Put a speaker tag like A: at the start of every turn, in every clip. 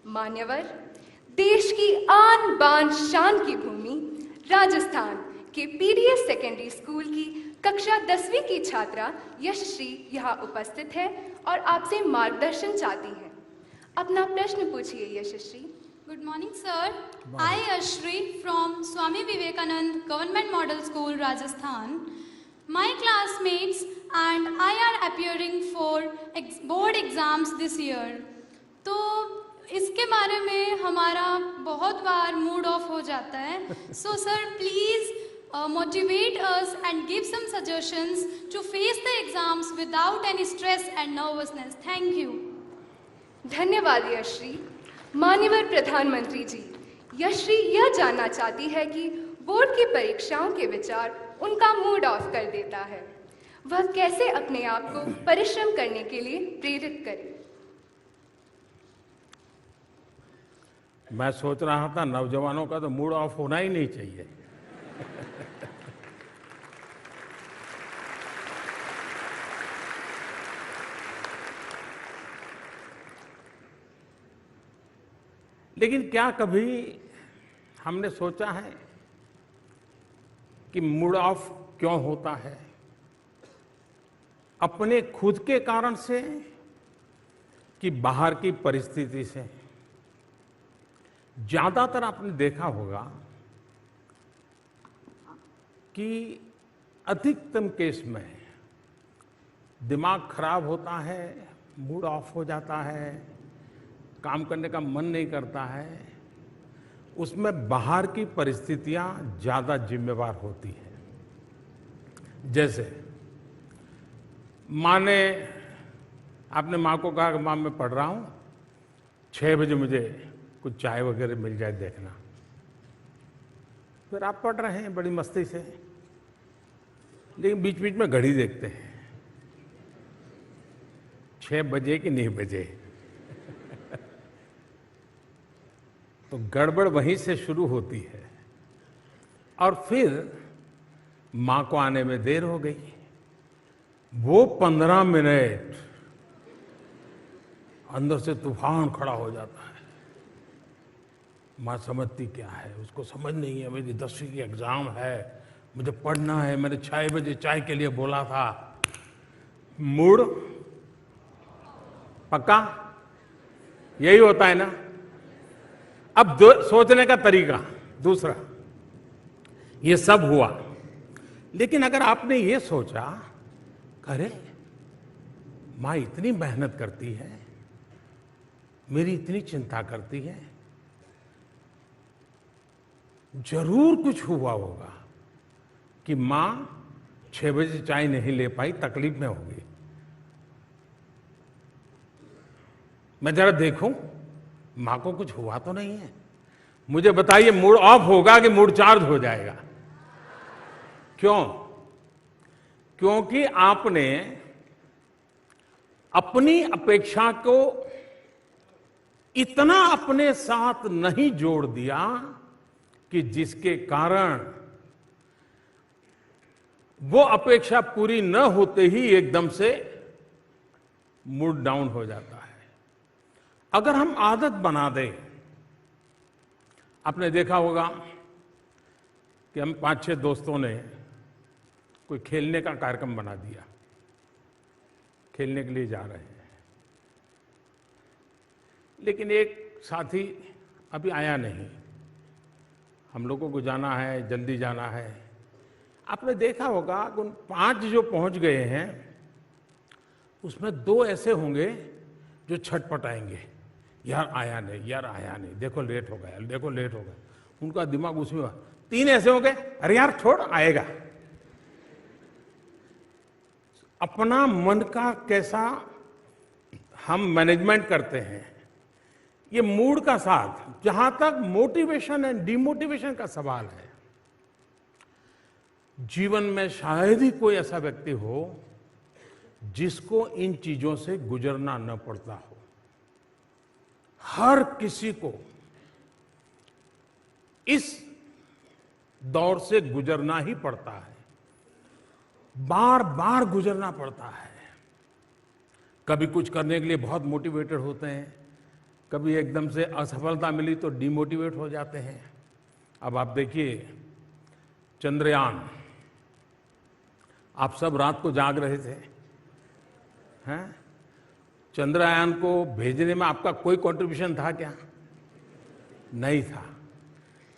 A: मान्यवर, देश की आन बान शान की भूमि राजस्थान के पीडीएस सेकेंडरी स्कूल की कक्षा 10वीं की छात्रा यशश्री यहाँ उपस्थित है और आपसे मार्गदर्शन चाहती हैं। अपना प्रश्न पूछिए Yashashri.
B: Good morning, sir. I, Ashri, from Swami Vivekanand Government Model School, Rajasthan. My classmates and I are appearing for board exams this year. तो इसके बारे में हमारा बहुत बार मूड ऑफ हो जाता है. So, sir, please motivate us and give some suggestions to face the exams without any stress and nervousness. Thank you.
A: धन्यवाद यशश्री। माननीय प्रधानमंत्री जी, यशश्री यह जानना चाहती है कि बोर्ड की परीक्षाओं के विचार उनका मूड ऑफ कर देता है। वह कैसे अपने आप को परिश्रम करने के लिए प्रेरित करे?
C: मैं सोच रहा था नौजवानों का तो मूड ऑफ होना ही नहीं चाहिए। लेकिन क्या कभी हमने सोचा है कि मूड ऑफ क्यों होता है? अपने खुद के कारण से कि बाहर की परिस्थिति से? ज्यादातर आपने देखा होगा कि अधिकतम केस में दिमाग खराब होता है, मूड ऑफ हो जाता है, काम करने का मन नहीं करता है, उसमें बाहर की परिस्थितियां ज्यादा जिम्मेवार होती हैं। जैसे माँ ने, आपने माँ को कहा कि माँ मैं पढ़ रहा हूं, 6 बजे मुझे कुछ चाय वगैरह मिल जाए देखना। फिर आप पढ़ रहे हैं बड़ी मस्ती से, लेकिन बीच बीच में घड़ी देखते हैं, 6 बजे कि नहीं बजे। तो गड़बड़ वहीं से शुरू होती है और फिर मां को आने में देर हो गई। वो 15 मिनट अंदर से तूफान खड़ा हो जाता है। मां समझती क्या है, उसको समझ नहीं है, मेरी 10वीं की एग्जाम है, मुझे पढ़ना है, मैंने 6 बजे चाय के लिए बोला था। मूड पक्का यही होता है ना। अब सोचने का तरीका दूसरा, ये सब हुआ, लेकिन अगर आपने ये सोचा, अरे माँ इतनी मेहनत करती है, मेरी इतनी चिंता करती है, जरूर कुछ हुआ होगा कि माँ 6 बजे चाय नहीं ले पाई, तकलीफ में होगी। मैं जरा देखूं मां को कुछ हुआ तो नहीं है। मुझे बताइए, मूड ऑफ होगा कि मूड चार्ज हो जाएगा? क्यों? क्योंकि आपने अपनी अपेक्षा को इतना अपने साथ नहीं जोड़ दिया कि जिसके कारण वो अपेक्षा पूरी न होते ही एकदम से मूड डाउन हो जाता है। अगर हम आदत बना दें, आपने देखा होगा कि हम 5-6 दोस्तों ने कोई खेलने का कार्यक्रम बना दिया, खेलने के लिए जा रहे हैं, लेकिन एक साथी अभी आया नहीं, हम लोगों को जाना है, जल्दी जाना है। आपने देखा होगा कि उन 5 जो पहुंच गए हैं उसमें 2 ऐसे होंगे जो छटपटाएंगे, यार आया नहीं, यार आया नहीं, देखो लेट हो गया, देखो लेट हो गया। उनका दिमाग उसमें। 3 ऐसे हो गए, अरे यार छोड़, आएगा। अपना मन का कैसा हम मैनेजमेंट करते हैं, ये मूड का साथ। जहां तक मोटिवेशन एंड डिमोटिवेशन का सवाल है, जीवन में शायद ही कोई ऐसा व्यक्ति हो जिसको इन चीजों से गुजरना न पड़ता हो। हर किसी को इस दौर से गुजरना ही पड़ता है, बार बार गुजरना पड़ता है। कभी कुछ करने के लिए बहुत मोटिवेटेड होते हैं, कभी एकदम से असफलता मिली तो डिमोटिवेट हो जाते हैं। अब आप देखिए चंद्रयान, आप सब रात को जाग रहे थे, हैं? चंद्रयान को भेजने में आपका कोई कंट्रीब्यूशन था क्या? नहीं था।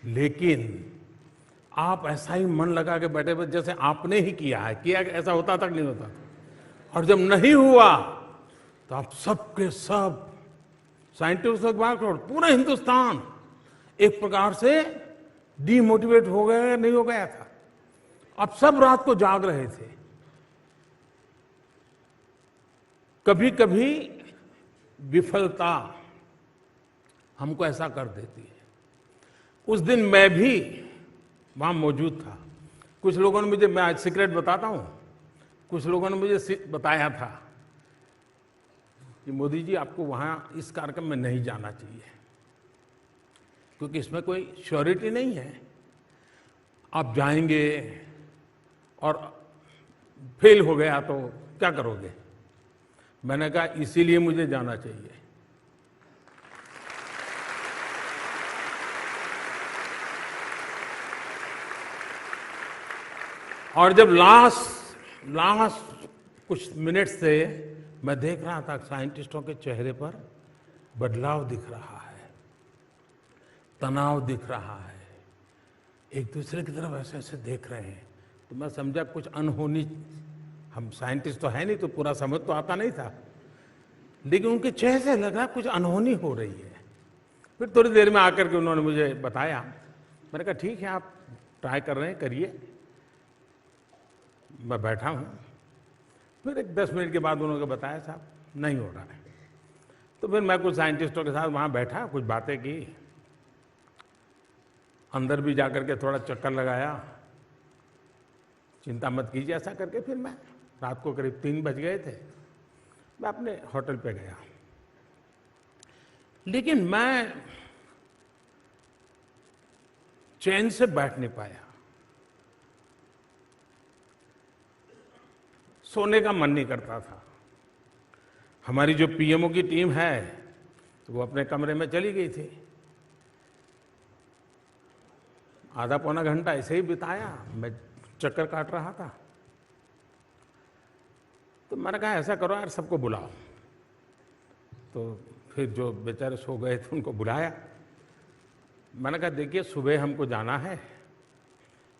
C: लेकिन आप ऐसा ही मन लगा के बैठे हुए जैसे आपने ही किया है। किया ऐसा होता तक नहीं होता। और जब नहीं हुआ तो आप सब के सब साइंटिस्टों के बाद पूरा हिंदुस्तान एक प्रकार से डीमोटिवेट हो गया, नहीं हो गया था। अब सब रात को जाग रहे थे। कभी कभी विफलता हमको ऐसा कर देती है। उस दिन मैं भी वहां मौजूद था। कुछ लोगों ने मुझे, मैं आज सीक्रेट बताता हूं, कुछ लोगों ने मुझे बताया था कि मोदी जी आपको वहां इस कार्यक्रम में नहीं जाना चाहिए क्योंकि इसमें कोई श्योरिटी नहीं है। आप जाएंगे और फेल हो गया तो क्या करोगे? मैंने कहा इसीलिए मुझे जाना चाहिए। और जब लास्ट कुछ मिनट से मैं देख रहा था साइंटिस्टों के चेहरे पर बदलाव दिख रहा है, तनाव दिख रहा है, एक दूसरे की तरफ ऐसे ऐसे देख रहे हैं, तो मैं समझा कुछ अनहोनी, हम साइंटिस्ट तो है नहीं तो पूरा समझ तो आता नहीं था, लेकिन उनके चेहरे से लग रहा कुछ अनहोनी हो रही है। फिर थोड़ी देर में आकर के उन्होंने मुझे बताया। मैंने कहा ठीक है, आप ट्राई कर रहे हैं, करिए। मैं बैठा हूं। फिर एक 10 मिनट के बाद उन्होंने बताया साहब नहीं हो रहा है। तो फिर मैं कुछ साइंटिस्टों के साथ वहां बैठा, कुछ बातें की, अंदर भी जाकर के थोड़ा चक्कर लगाया, चिंता मत कीजिए ऐसा करके। फिर मैं रात को करीब 3 बज गए थे, मैं अपने होटल पे गया। लेकिन मैं चैन से बैठ नहीं पाया, सोने का मन नहीं करता था। हमारी जो पीएमओ की टीम है तो वो अपने कमरे में चली गई थी। आधा पौना घंटा ऐसे ही बिताया, मैं चक्कर काट रहा था। तो मैंने कहा ऐसा करो यार, सबको बुलाओ। तो फिर जो बेचारे सो गए थे उनको बुलाया। मैंने कहा देखिए सुबह हमको जाना है,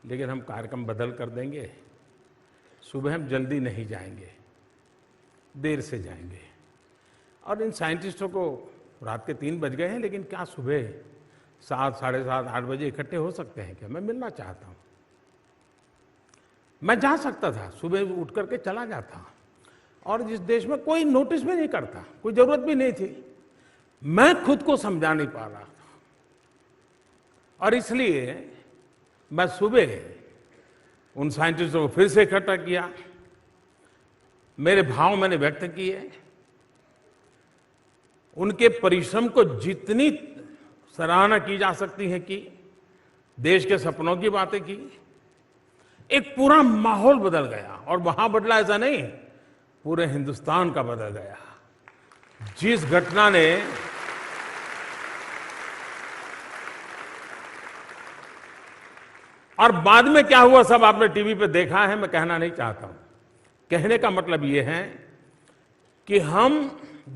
C: लेकिन हम कार्यक्रम बदल कर देंगे। सुबह हम जल्दी नहीं जाएंगे, देर से जाएंगे। और इन साइंटिस्टों को रात के 3 बज गए हैं, लेकिन क्या सुबह 7, साढ़े 7, 8 बजे इकट्ठे हो सकते हैं क्या? मैं मिलना चाहता हूं। मैं जा सकता था, सुबह उठ करके चला जाता, और जिस देश में कोई नोटिस भी नहीं करता, कोई जरूरत भी नहीं थी। मैं खुद को समझा नहीं पा रहा था, और इसलिए मैं सुबह उन साइंटिस्टों को फिर से इकट्ठा किया, मेरे भाव मैंने व्यक्त किए, उनके परिश्रम को जितनी सराहना की जा सकती है की, देश के सपनों की बातें की। एक पूरा माहौल बदल गया, और वहां बदला ऐसा नहीं, पूरे हिंदुस्तान का बदल गया। जिस घटना ने और बाद में क्या हुआ सब आपने टीवी पे देखा है, मैं कहना नहीं चाहता हूं। कहने का मतलब यह है कि हम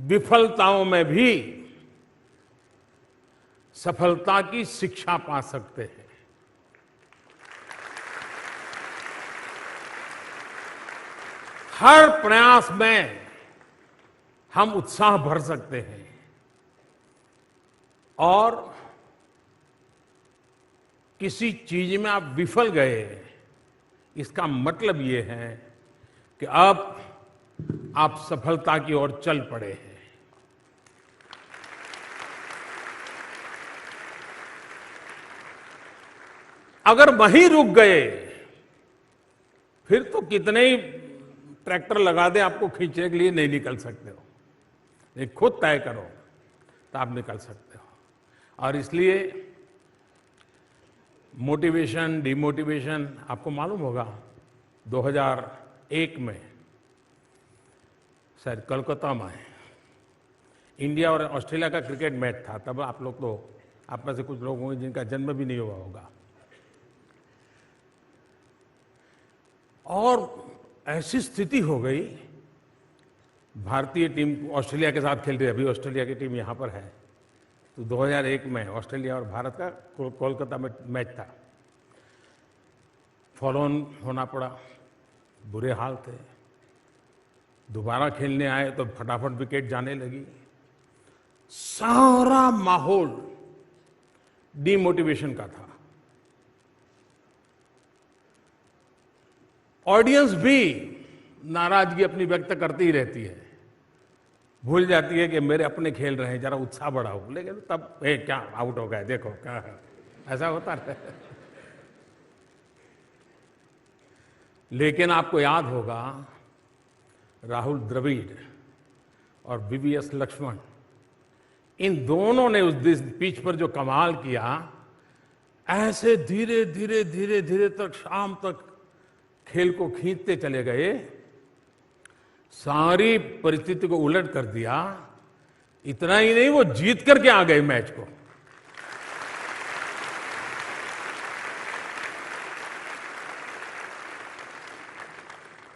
C: विफलताओं में भी सफलता की शिक्षा पा सकते हैं। हर प्रयास में हम उत्साह भर सकते हैं, और किसी चीज में आप विफल गए, इसका मतलब ये है कि अब आप सफलता की ओर चल पड़े हैं। अगर वहीं रुक गए, फिर तो कितने ही ट्रैक्टर लगा दे आपको खींचने के लिए, नहीं निकल सकते हो। ये खुद तय करो तो आप निकल सकते हो। और इसलिए मोटिवेशन, डिमोटिवेशन, आपको मालूम होगा 2001 में शायद कोलकाता में इंडिया और ऑस्ट्रेलिया का क्रिकेट मैच था। तब आप लोग तो, आप में से कुछ लोग होंगे जिनका जन्म भी नहीं हुआ होगा। और ऐसी स्थिति हो गई, भारतीय टीम ऑस्ट्रेलिया के साथ खेल रही है, अभी ऑस्ट्रेलिया की टीम यहाँ पर है। तो 2001 में ऑस्ट्रेलिया और भारत का कोलकाता में मैच था। फॉलो ऑन होना पड़ा, बुरे हाल थे। दोबारा खेलने आए तो फटाफट विकेट जाने लगी। सारा माहौल डिमोटिवेशन का था। ऑडियंस भी नाराजगी अपनी व्यक्त करती ही रहती है, भूल जाती है कि मेरे अपने खेल रहे हैं, जरा उत्साह बढ़ाओ। लेकिन तब क्या आउट हो गए, देखो क्या है, ऐसा होता है। लेकिन आपको याद होगा, राहुल द्रविड़ और वीवीएस लक्ष्मण, इन दोनों ने उस पिच पर जो कमाल किया, ऐसे धीरे धीरे धीरे धीरे तक शाम तक खेल को खींचते चले गए, सारी परिस्थिति को उलट कर दिया। इतना ही नहीं, वो जीत करके आ गए मैच को।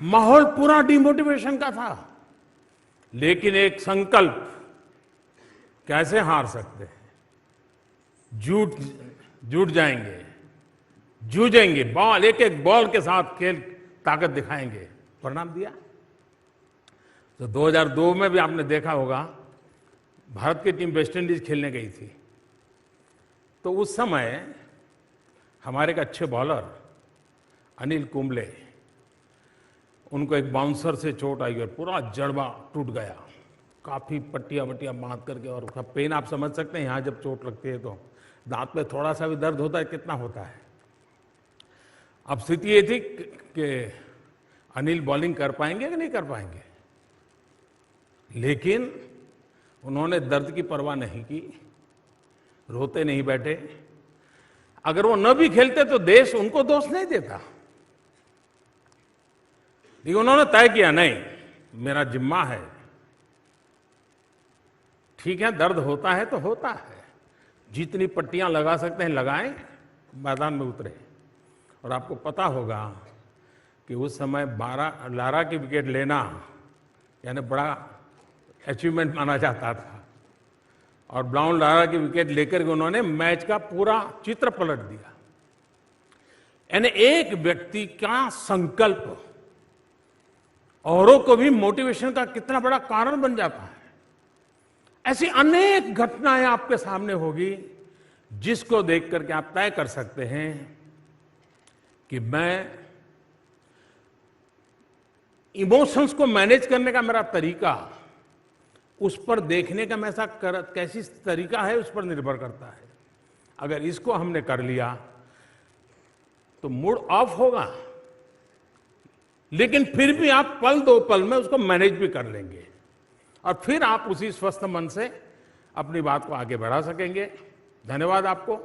C: माहौल पूरा डिमोटिवेशन का था, लेकिन एक संकल्प, कैसे हार सकते हैं, जुट जाएंगे, जूझेंगे, बॉल एक एक बॉल के साथ खेल ताकत दिखाएंगे, परिणाम दिया। तो 2002 में भी आपने देखा होगा, भारत की टीम वेस्ट इंडीज खेलने गई थी। तो उस समय हमारे एक अच्छे बॉलर अनिल कुंबले, उनको एक बाउंसर से चोट आई और पूरा जड़बा टूट गया, काफी पट्टियां वट्टियां बांध करके। और उसका पेन आप समझ सकते हैं, यहां जब चोट लगती है तो दांत में थोड़ा सा भी दर्द होता है, कितना होता है। अब स्थिति ये थी कि अनिल बॉलिंग कर पाएंगे कि नहीं कर पाएंगे, लेकिन उन्होंने दर्द की परवाह नहीं की, रोते नहीं बैठे। अगर वो न भी खेलते तो देश उनको दोष नहीं देता, लेकिन उन्होंने तय किया, नहीं, मेरा जिम्मा है, ठीक है, दर्द होता है तो होता है, जितनी पट्टियां लगा सकते हैं लगाएं, मैदान में उतरे। और आपको पता होगा कि उस समय 12 लारा की विकेट लेना यानी बड़ा अचीवमेंट माना जाता था, और ब्राउन लारा की विकेट लेकर के उन्होंने मैच का पूरा चित्र पलट दिया। यानी एक व्यक्ति का संकल्प औरों को भी मोटिवेशन का कितना बड़ा कारण बन जाता है। ऐसी अनेक घटनाएं आपके सामने होगी, जिसको देख करके आप तय कर सकते हैं कि मैं इमोशंस को मैनेज करने का मेरा तरीका, उस पर देखने का मैं कैसी तरीका है, उस पर निर्भर करता है। अगर इसको हमने कर लिया तो मूड ऑफ होगा, लेकिन फिर भी आप पल दो पल में उसको मैनेज भी कर लेंगे, और फिर आप उसी स्वस्थ मन से अपनी बात को आगे बढ़ा सकेंगे। धन्यवाद आपको।